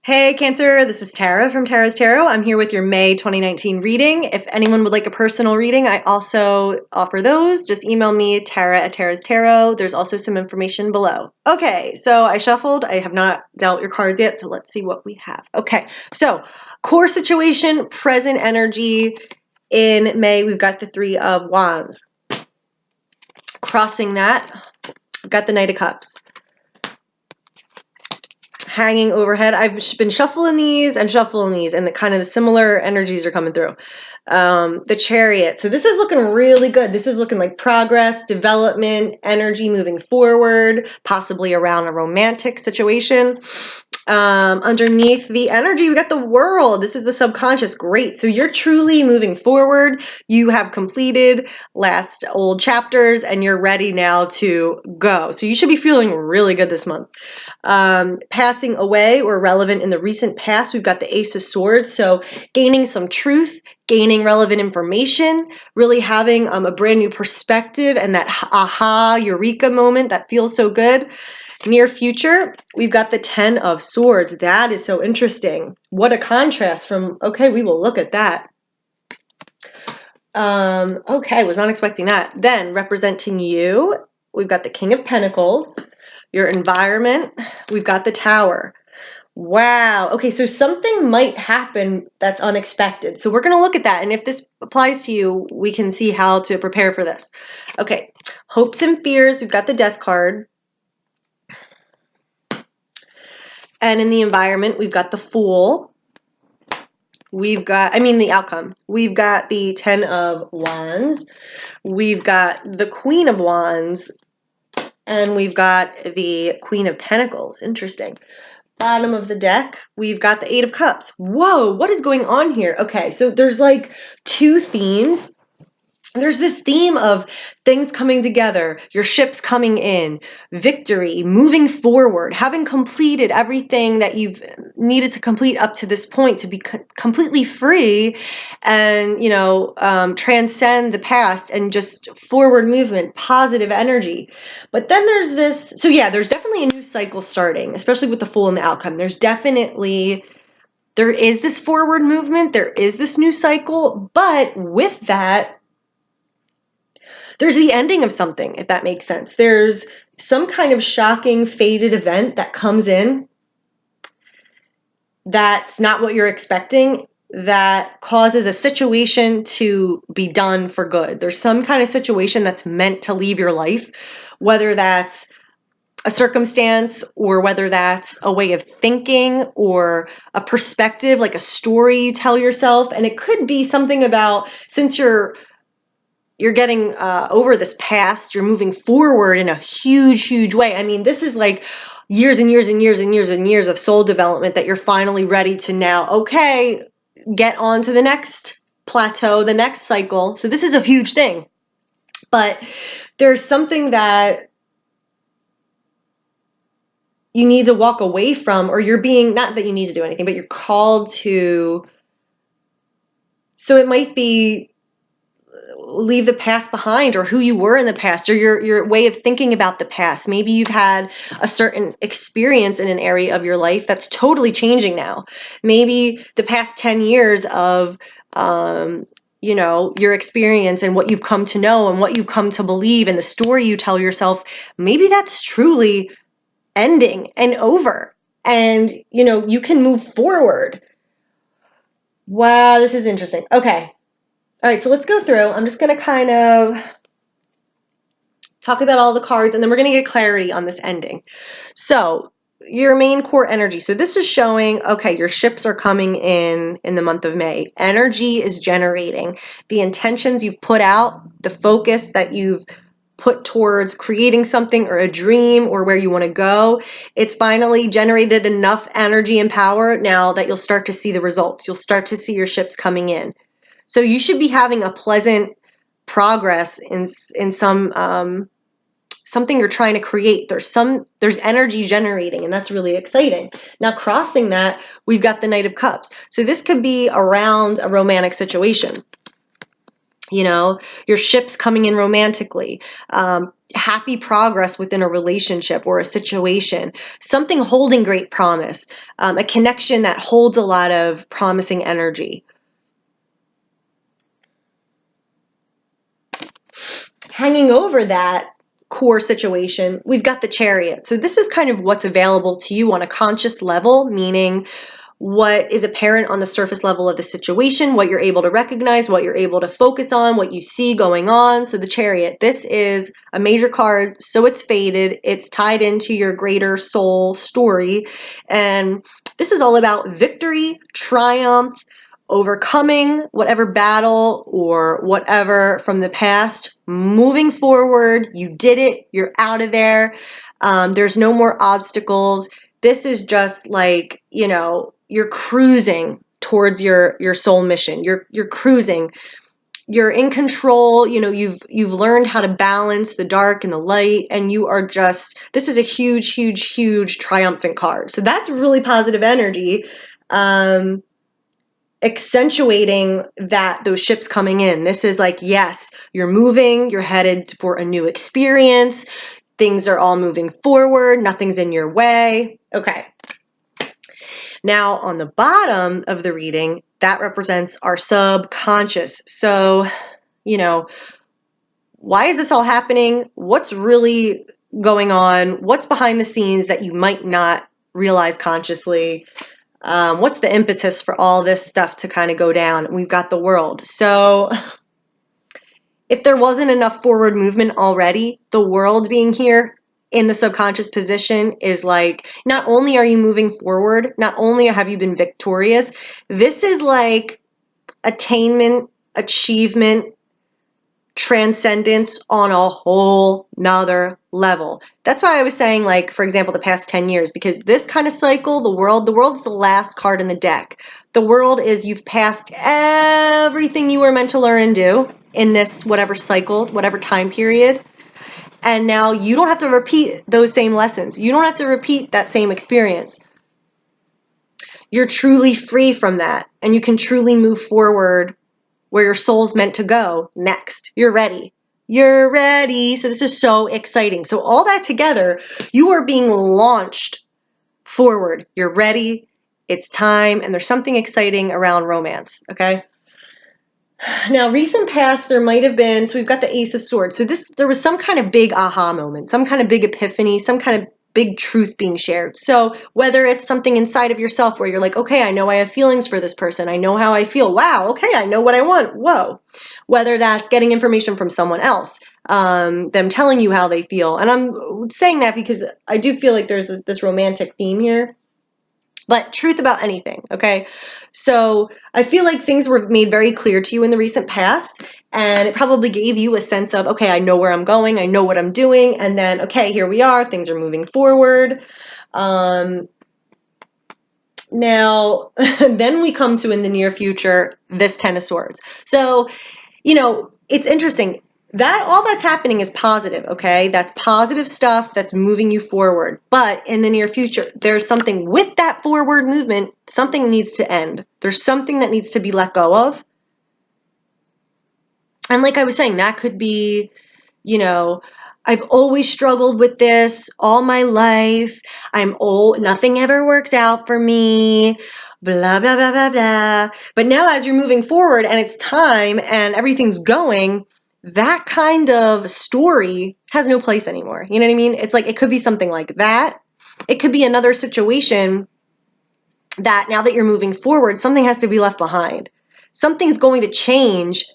Hey Cancer, this is Tara from Tara's Tarot. I'm here with your May 2019 reading. If anyone would like a personal reading, I also offer those. Just email me, Tara at Tara's Tarot. There's also some information below. Okay, so I shuffled. I have not dealt your cards yet, so let's see what we have. Okay, so core situation, present energy. In May, we've got the Three of Wands. Crossing that, we've got the Knight of Cups. Hanging overhead. I've been shuffling these and the kind of the similar energies are coming through. The Chariot. So this is looking really good. This is looking like progress, development, energy moving forward, possibly around a romantic situation. Underneath the energy, we got the World. This is the subconscious. Great. So you're truly moving forward. You have completed last old chapters and you're ready now to go. So you should be feeling really good this month. Passing away or relevant in the recent past, we've got the Ace of Swords. So gaining some truth, gaining relevant information, really having a brand new perspective and that aha, eureka moment that feels so good. Near future, we've got the Ten of Swords. That is so interesting. What a contrast from, okay, we will look at that. Okay, was not expecting that. Then representing you, we've got the King of Pentacles. Your environment, we've got the Tower. Wow. Okay, so something might happen that's unexpected. So we're going to look at that. And if this applies to you, we can see how to prepare for this. Okay, hopes and fears, we've got the Death card. And in the environment, we've got the Fool. We've got, the outcome. We've got the Ten of Wands. We've got the Queen of Wands. And we've got the Queen of Pentacles. Interesting. Bottom of the deck, we've got the Eight of Cups. Whoa, what is going on here? Okay, so there's like two themes. There's this theme of things coming together, your ships coming in, victory, moving forward, having completed everything that you've needed to complete up to this point to be completely free and, transcend the past and just forward movement, positive energy. But then there's this, so yeah, there's definitely a new cycle starting, especially with the Fool and the outcome. There is this forward movement, there is this new cycle, but with that, there's the ending of something, if that makes sense. There's some kind of shocking, fated event that comes in that's not what you're expecting, that causes a situation to be done for good. There's some kind of situation that's meant to leave your life, whether that's a circumstance or whether that's a way of thinking or a perspective, like a story you tell yourself. And it could be something about, since you're getting over this past, you're moving forward in a huge, huge way. This is like years and years and years and years and years of soul development that you're finally ready to now, okay, get on to the next plateau, the next cycle. So this is a huge thing. But there's something that you need to walk away from, or you're being, not that you need to do anything, but you're called to. So it might be leave the past behind, or who you were in the past, or your way of thinking about the past. Maybe you've had a certain experience in an area of your life that's totally changing now. Maybe the past 10 years of your experience and what you've come to know and what you've come to believe and the story you tell yourself, maybe that's truly ending and over, and you can move forward. Wow, this is interesting. Okay. All right, so let's go through. I'm just going to kind of talk about all the cards, and then we're going to get clarity on this ending. So your main core energy. So this is showing, okay, your ships are coming in the month of May. Energy is generating. The intentions you've put out, the focus that you've put towards creating something or a dream or where you want to go, it's finally generated enough energy and power now that you'll start to see the results. You'll start to see your ships coming in. So you should be having a pleasant progress in some something you're trying to create. There's energy generating, and that's really exciting. Now crossing that, we've got the Knight of Cups. So this could be around a romantic situation. You know, your ship's coming in romantically, happy progress within a relationship or a situation, something holding great promise, a connection that holds a lot of promising energy. Hanging over that core situation, we've got the Chariot. So this is kind of what's available to you on a conscious level, meaning what is apparent on the surface level of the situation, what you're able to recognize, what you're able to focus on, what you see going on. So the Chariot, this is a major card, so it's faded. It's tied into your greater soul story. And this is all about victory, triumph, overcoming whatever battle or whatever from the past, moving forward. You did it. You're out of there. There's no more obstacles. This is just like, you know, you're cruising towards your soul mission. You're cruising. You're in control. You know, you've learned how to balance the dark and the light, and you are just, this is a huge, huge, huge triumphant card. So that's really positive energy. Accentuating that those ships coming in. This is like, yes, you're moving, you're headed for a new experience. Things are all moving forward. Nothing's in your way. Okay. Now on the bottom of the reading, that represents our subconscious. So, you know, why is this all happening? What's really going on? What's behind the scenes that you might not realize consciously? What's the impetus for all this stuff to kind of go down? We've got the World. So if there wasn't enough forward movement already, the World being here in the subconscious position is like, not only are you moving forward, not only have you been victorious, this is like attainment, achievement, transcendence on a whole nother level. That's why I was saying, like, for example, the past 10 years, because this kind of cycle, the world is the last card in the deck. The World is, you've passed everything you were meant to learn and do in this whatever cycle, whatever time period. And now you don't have to repeat those same lessons. You don't have to repeat that same experience. You're truly free from that, and you can truly move forward where your soul's meant to go next. You're ready. You're ready. So this is so exciting. So all that together, you are being launched forward. You're ready. It's time. And there's something exciting around romance. Okay. Now, recent past, there might have been, so we've got the Ace of Swords. So there was some kind of big aha moment, some kind of big epiphany, some kind of big truth being shared. So whether it's something inside of yourself where you're like, okay, I know I have feelings for this person. I know how I feel. Wow. Okay. I know what I want. Whoa. Whether that's getting information from someone else, them telling you how they feel. And I'm saying that because I do feel like there's this romantic theme here. But truth about anything, okay? So I feel like things were made very clear to you in the recent past, and it probably gave you a sense of, okay, I know where I'm going, I know what I'm doing, and then, okay, here we are, things are moving forward. Now, then we come to, in the near future, this Ten of Swords. So, you know, it's interesting. That all that's happening is positive, okay? That's positive stuff that's moving you forward. But in the near future, there's something with that forward movement, something needs to end. There's something that needs to be let go of. And like I was saying, that could be, you know, I've always struggled with this all my life. I'm old. Nothing ever works out for me. Blah, blah, blah, blah, blah. But now as you're moving forward and it's time and everything's going, that kind of story has no place anymore. You know what I mean? It's like, it could be something like that. It could be another situation that now that you're moving forward, something has to be left behind. Something's going to change.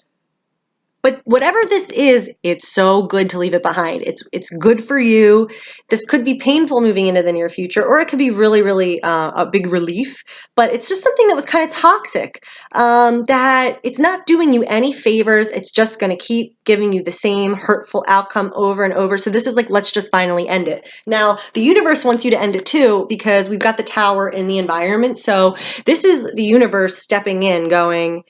But whatever this is, it's so good to leave it behind. It's good for you. This could be painful moving into the near future, or it could be really, really a big relief. But it's just something that was kind of toxic, that it's not doing you any favors. It's just going to keep giving you the same hurtful outcome over and over. So this is like, let's just finally end it. Now, the universe wants you to end it too, because we've got the Tower in the environment. So this is the universe stepping in going,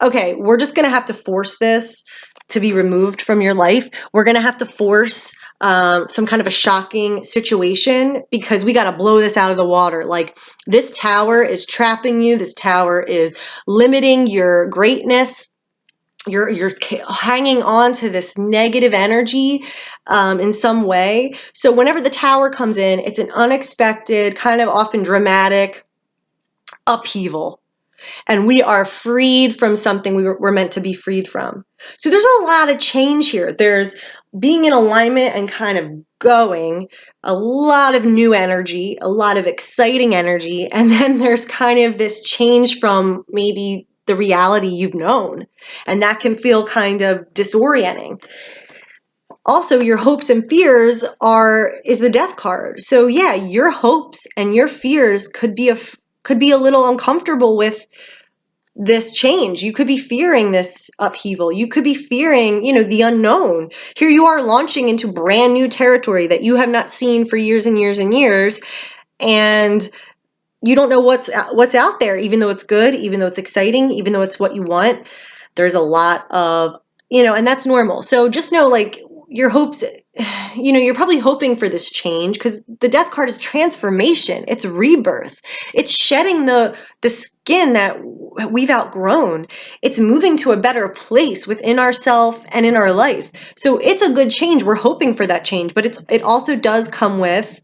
okay, we're just going to have to force this to be removed from your life. We're going to have to force some kind of a shocking situation because we got to blow this out of the water. Like, this tower is trapping you. This tower is limiting your greatness. you're hanging on to this negative energy in some way. So whenever the Tower comes in, it's an unexpected, kind of often dramatic upheaval. And we are freed from something we're meant to be freed from. So there's a lot of change here. There's being in alignment and kind of going, a lot of new energy, a lot of exciting energy. And then there's kind of this change from maybe the reality you've known. And that can feel kind of disorienting. Also, your hopes and fears is the Death card. So yeah, your hopes and your fears could be a little uncomfortable with this change. You could be fearing this upheaval. You could be fearing, the unknown. Here you are launching into brand new territory that you have not seen for years and years and years. And you don't know what's out there, even though it's good, even though it's exciting, even though it's what you want. There's a lot of, and that's normal. So just know, like, your hopes, you're probably hoping for this change because the Death card is transformation. It's rebirth. It's shedding the skin that we've outgrown. It's moving to a better place within ourselves and in our life. So it's a good change. We're hoping for that change, but it also does come with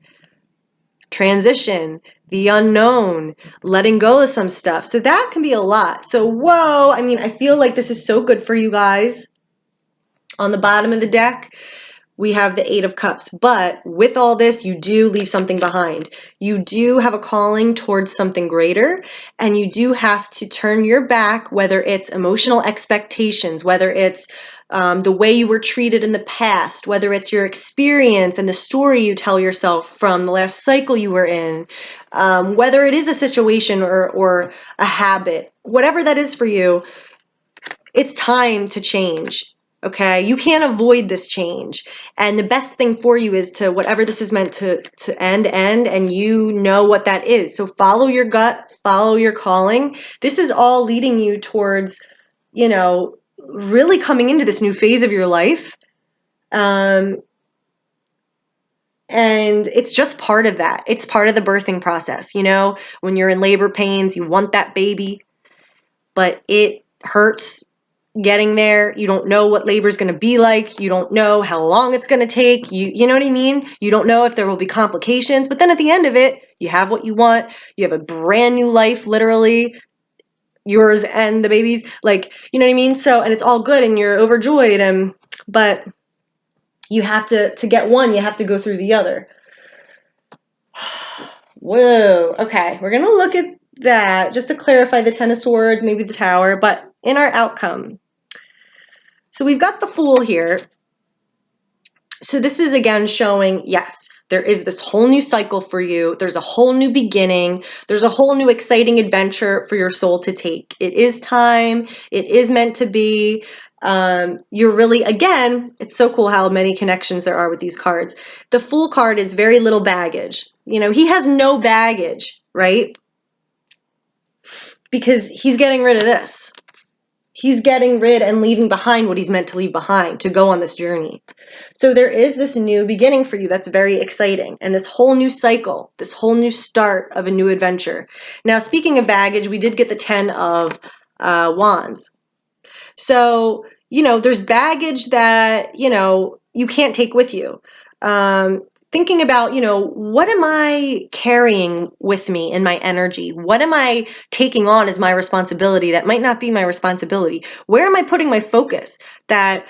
transition, the unknown, letting go of some stuff. So that can be a lot. So, whoa, I feel like this is so good for you guys. On the bottom of the deck, we have the Eight of Cups. But with all this, you do leave something behind. You do have a calling towards something greater, and you do have to turn your back, whether it's emotional expectations, whether it's the way you were treated in the past, whether it's your experience and the story you tell yourself from the last cycle you were in, whether it is a situation or a habit, whatever that is for you, it's time to change. Okay, you can't avoid this change. And the best thing for you is to, whatever this is meant to end, and you know what that is. So follow your gut, follow your calling. This is all leading you towards, really coming into this new phase of your life. And it's just part of that. It's part of the birthing process. When you're in labor pains, you want that baby, but it hurts getting there. You don't know what labor is going to be like. You don't know how long it's going to take. You know what I mean? You don't know if there will be complications, but then at the end of it, you have what you want. You have a brand new life, literally, yours and the baby's, like, you know what I mean? So, and it's all good and you're overjoyed, but you have to get one, you have to go through the other. Whoa. Okay. We're going to look at that just to clarify the Ten of Swords, maybe the Tower, but in our outcome. So we've got the Fool here. So this is again showing, yes, there is this whole new cycle for you. There's a whole new beginning. There's a whole new exciting adventure for your soul to take. It is time. It is meant to be. You're really, again, it's so cool how many connections there are with these cards. The Fool card is very little baggage. He has no baggage, right? Because he's getting rid of this. He's getting rid and leaving behind what he's meant to leave behind to go on this journey. So there is this new beginning for you that's very exciting. And this whole new cycle, this whole new start of a new adventure. Now, speaking of baggage, we did get the 10 of Wands. So, there's baggage that, you can't take with you. Thinking about, what am I carrying with me in my energy? What am I taking on as my responsibility that might not be my responsibility? Where am I putting my focus? That,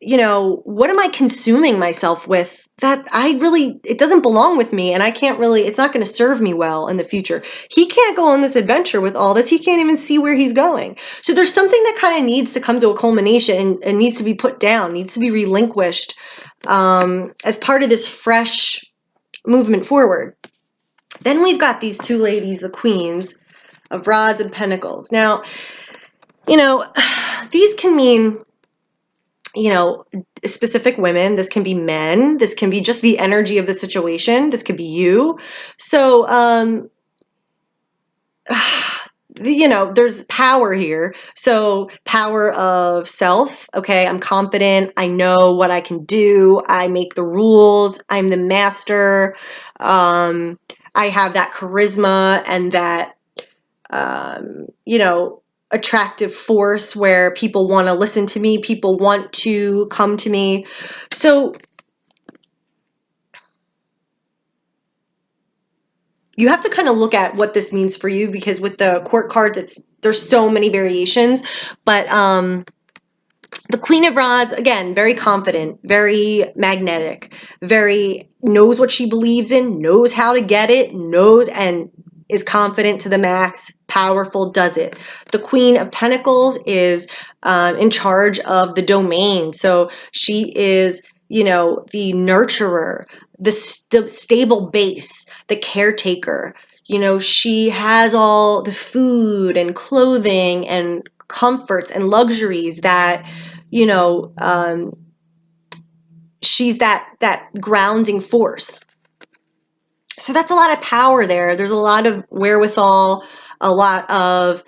what am I consuming myself with that it doesn't belong with me, and it's not going to serve me well in the future. He can't go on this adventure with all this. He can't even see where he's going. So there's something that kind of needs to come to a culmination and needs to be put down, needs to be relinquished as part of this fresh movement forward. Then we've got these two ladies, the Queens of Rods and Pentacles. Now, these can mean, specific women. This can be men. This can be just the energy of the situation. This could be you. So, there's power here. So power of self. Okay, I'm confident. I know what I can do. I make the rules. I'm the master. I have that charisma and that, attractive force where people want to listen to me, people want to come to me. So you have to kind of look at what this means for you, because with the court cards, there's so many variations. But the Queen of Rods, again, very confident, very magnetic, very knows what she believes in, knows how to get it, knows and is confident to the max, powerful, does it. The Queen of Pentacles is in charge of the domain. So she is, the nurturer, the stable base, the caretaker. She has all the food and clothing and comforts and luxuries that, she's that grounding force. So that's a lot of power there. There's a lot of wherewithal, a lot of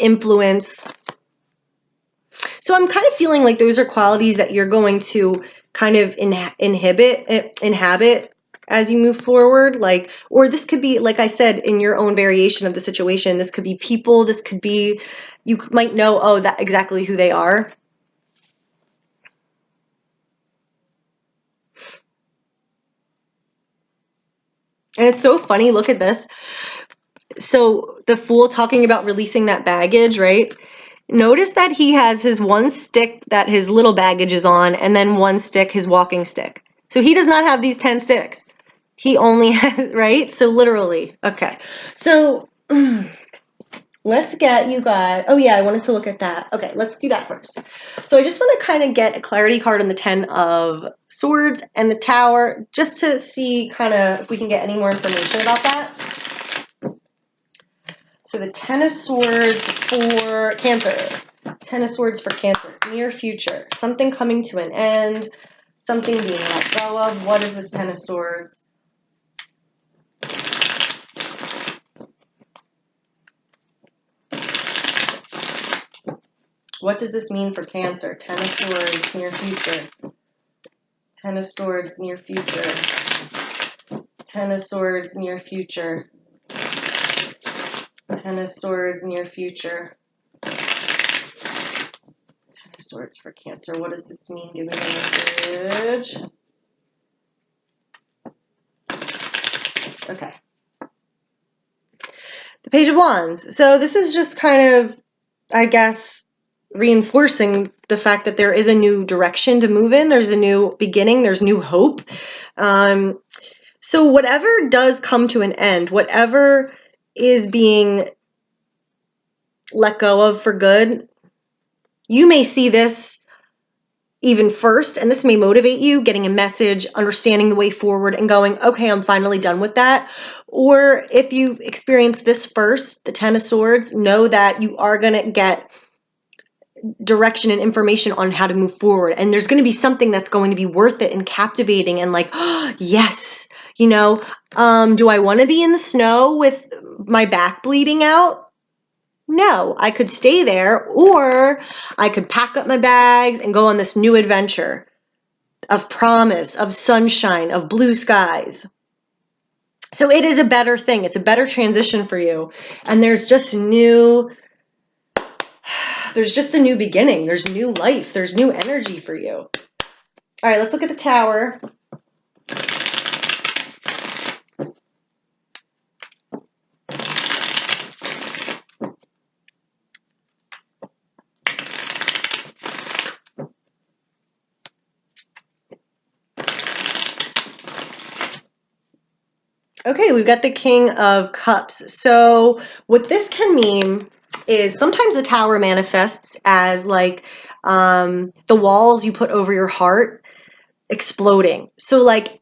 influence. So I'm kind of feeling like those are qualities that you're going to kind of inhabit as you move forward. Or this could be, like I said, in your own variation of the situation. This could be people. This could be, you might know, that exactly who they are. And it's so funny. Look at this. So the Fool talking about releasing that baggage, right? Notice that he has his one stick that his little baggage is on, and then one stick, his walking stick. So he does not have these 10 sticks. He only has, right? So literally. Okay. So let's get you guys. Oh yeah, I wanted to look at that. Okay, let's do that first. So I just want to kind of get a clarity card on the 10 of Swords and the Tower, just to see kind of if we can get any more information about that. So the 10 of Swords for Cancer. 10 of Swords for Cancer. Near future. Something coming to an end. Something being let go of. What is this 10 of Swords? What does this mean for Cancer? 10 of Swords, near future. 10 of Swords, near future. 10 of Swords, near future. 10 of Swords, near future. 10 of Swords for Cancer. What does this mean? Give me a message. Okay. The Page of Wands. So this is just kind of, I guess, reinforcing the fact that there is a new direction to move in. There's a new beginning. There's new hope. So whatever does come to an end, whatever is being let go of for good, you may see this even first, and this may motivate you, getting a message, understanding the way forward, and going, okay, I'm finally done with that. Or if you've experienced this first, the 10 of Swords, know that you are going to get direction and information on how to move forward. And there's going to be something that's going to be worth it and captivating and like, oh, yes, do I want to be in the snow with my back bleeding out? No, I could stay there, or I could pack up my bags and go on this new adventure of promise, of sunshine, of blue skies. So it is a better thing. It's a better transition for you. And there's just a new beginning. There's new life. There's new energy for you. All right, let's look at the Tower. Okay, we've got the King of Cups. So what this can mean is sometimes the Tower manifests as like the walls you put over your heart exploding. So like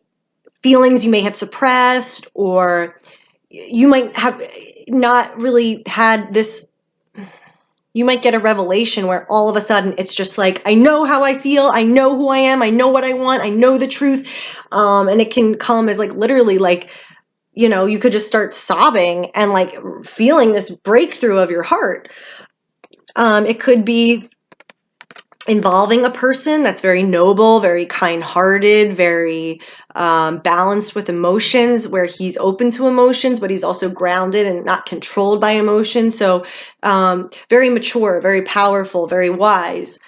feelings you may have suppressed, or you might have not really had this. You might get a revelation where all of a sudden it's just like, I know how I feel, I know who I am, I know what I want, I know the truth. And it can come as like literally like, you could just start sobbing and like feeling this breakthrough of your heart. It could be involving a person that's very noble, very kind-hearted, very balanced with emotions, where he's open to emotions, but he's also grounded and not controlled by emotions. So very mature, very powerful, very wise.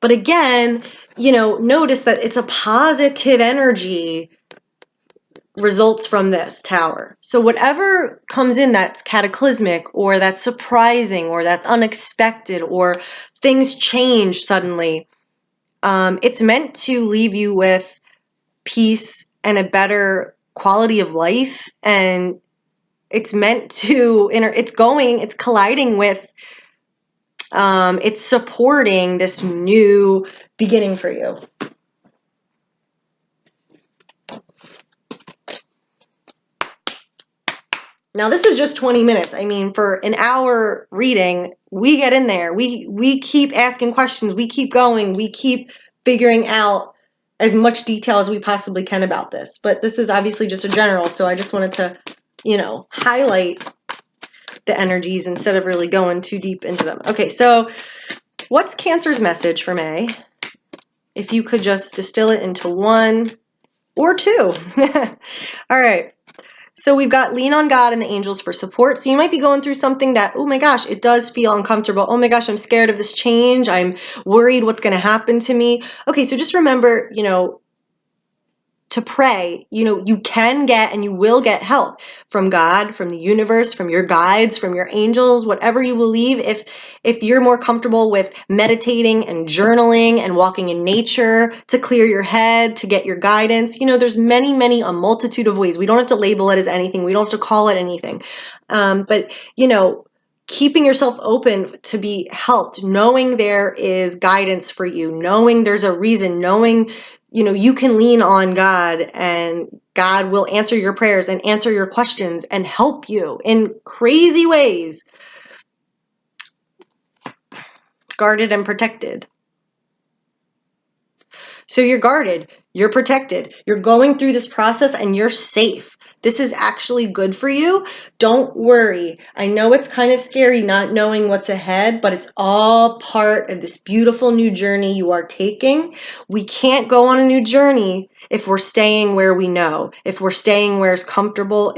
But again, notice that it's a positive energy results from this tower. So whatever comes in that's cataclysmic or that's surprising or that's unexpected or things change suddenly, it's meant to leave you with peace and a better quality of life. And it's meant to, it's colliding with, it's supporting this new beginning for you. Now, this is just 20 minutes. I mean, for an hour reading, we get in there. We keep asking questions. We keep going. We keep figuring out as much detail as we possibly can about this. But this is obviously just a general, so I just wanted to, highlight the energies instead of really going too deep into them. Okay, so what's Cancer's message for May? If you could just distill it into one or two. All right. So we've got lean on God and the angels for support. So you might be going through something that, oh my gosh, it does feel uncomfortable. Oh my gosh, I'm scared of this change. I'm worried what's going to happen to me. Okay, so just remember, to pray, you can get and you will get help from God, from the universe, from your guides, from your angels, whatever you believe. If you're more comfortable with meditating and journaling and walking in nature to clear your head, to get your guidance, there's a multitude of ways. We don't have to label it as anything. We don't have to call it anything. But keeping yourself open to be helped, knowing there is guidance for you, knowing there's a reason, knowing you can lean on God and God will answer your prayers and answer your questions and help you in crazy ways. Guarded and protected. So you're guarded, you're protected, you're going through this process and you're safe. This is actually good for you. Don't worry. I know it's kind of scary not knowing what's ahead, but it's all part of this beautiful new journey you are taking. We can't go on a new journey if we're staying where we know, if we're staying where it's comfortable,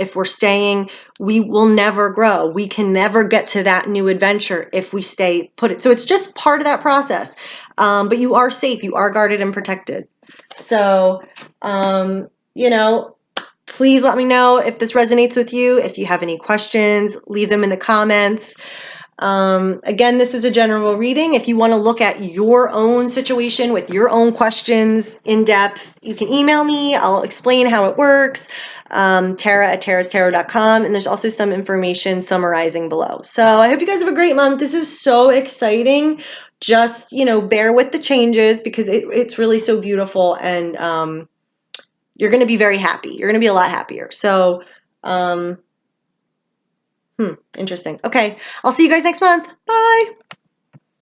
we will never grow. We can never get to that new adventure if we stay put it. So it's just part of that process. But you are safe, you are guarded and protected. So, please let me know if this resonates with you. If you have any questions, leave them in the comments. Again, this is a general reading. If you want to look at your own situation with your own questions in depth, you can email me. I'll explain how it works. Tara@tarastarot.com. And there's also some information summarizing below. So I hope you guys have a great month. This is so exciting. Just, bear with the changes because it's really so beautiful. And you're going to be very happy. You're going to be a lot happier. So, interesting. Okay. I'll see you guys next month. Bye.